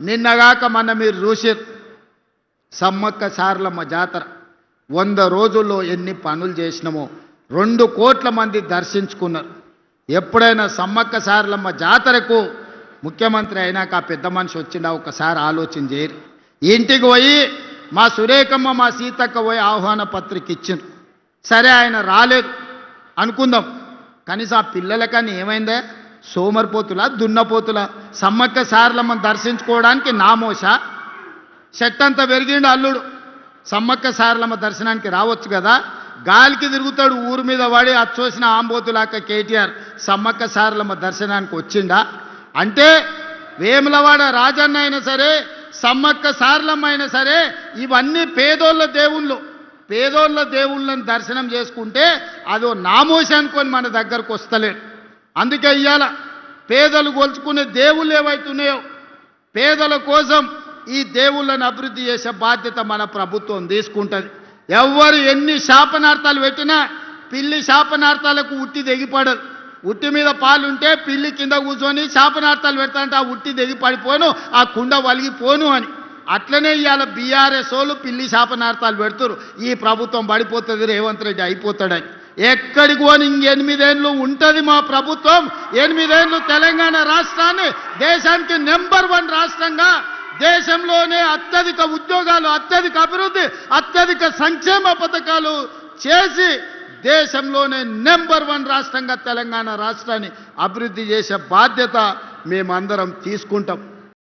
నిన్నగాక మొన్న మీరు చూసారు సమ్మక్క సారలమ్మ జాతర 100 రోజుల్లో ఎన్ని పనులు చేసినామో 2 కోట్ల మంది దర్శించుకున్నారు. ఎప్పుడైనా సమ్మక్క సారలమ్మ జాతరకు ముఖ్యమంత్రి అయినాక ఆ పెద్ద మనిషి వచ్చిండా ఒకసారి ఆలోచన చేయరు. ఇంటికి పోయి మా సురేఖమ్మ మా సీతక్క పోయి ఆహ్వాన పత్రిక ఇచ్చింది. సరే ఆయన రాలేదు అనుకుందాం, కనీసం ఆ పిల్లలకని ఏమైందే, సోమరిపోతులా దున్నపోతులా? సమ్మక్క సారలమ్మని దర్శించుకోవడానికి నామోష చెట్టంతా పెరిగిండు అల్లుడు. సమ్మక్క సారలమ్మ దర్శనానికి రావచ్చు కదా, గాలికి తిరుగుతాడు ఊరు మీద పడి అచ్చోసిన ఆంబోతులాక కేటీఆర్ సమ్మక్క సారలమ్మ దర్శనానికి వచ్చిండా? అంటే వేములవాడ రాజన్న అయినా సరే సమ్మక్క సారలమ్మ అయినా సరే ఇవన్నీ పేదోళ్ళ దేవుళ్ళు. పేదోళ్ళ దేవుళ్ళని దర్శనం చేసుకుంటే అదో నామోష అనుకొని మన దగ్గరకు వస్తలేడు. అందుకే ఇవాళ పేదలు గొలుచుకునే దేవుళ్ళు ఏవైతున్నాయో పేదల కోసం ఈ దేవుళ్ళని అభివృద్ధి చేసే బాధ్యత మన ప్రభుత్వం తీసుకుంటుంది. ఎవరు ఎన్ని శాపనార్థాలు పెట్టినా పిల్లి శాపనార్థాలకు ఉట్టి తెగిపడదు. ఉట్టి మీద పాలుంటే పిల్లి కింద కూర్చొని శాపనార్థాలు పెడతాంటే ఆ ఉట్టి తెగిపడిపోను, ఆ కుండ వలిగిపోను అని. అట్లనే ఇవాళ బీఆర్ఎస్ వాళ్ళు పిల్లి శాపనార్థాలు పెడుతురు, ఈ ప్రభుత్వం పడిపోతుంది, రేవంత్ రెడ్డి అయిపోతాడని. ఎక్కడికి పోని 8 ఏళ్ళు ఉంటుంది మా ప్రభుత్వం. 8 ఏళ్ళు తెలంగాణ రాష్ట్రాన్ని దేశానికి నెంబర్ 1 రాష్ట్రంగా, దేశంలోనే అత్యధిక ఉద్యోగాలు, అత్యధిక అభివృద్ధి, అత్యధిక సంక్షేమ పథకాలు చేసి దేశంలోనే నెంబర్ 1 రాష్ట్రంగా తెలంగాణ రాష్ట్రాన్ని అభివృద్ధి చేసే బాధ్యత మేమందరం తీసుకుంటాం.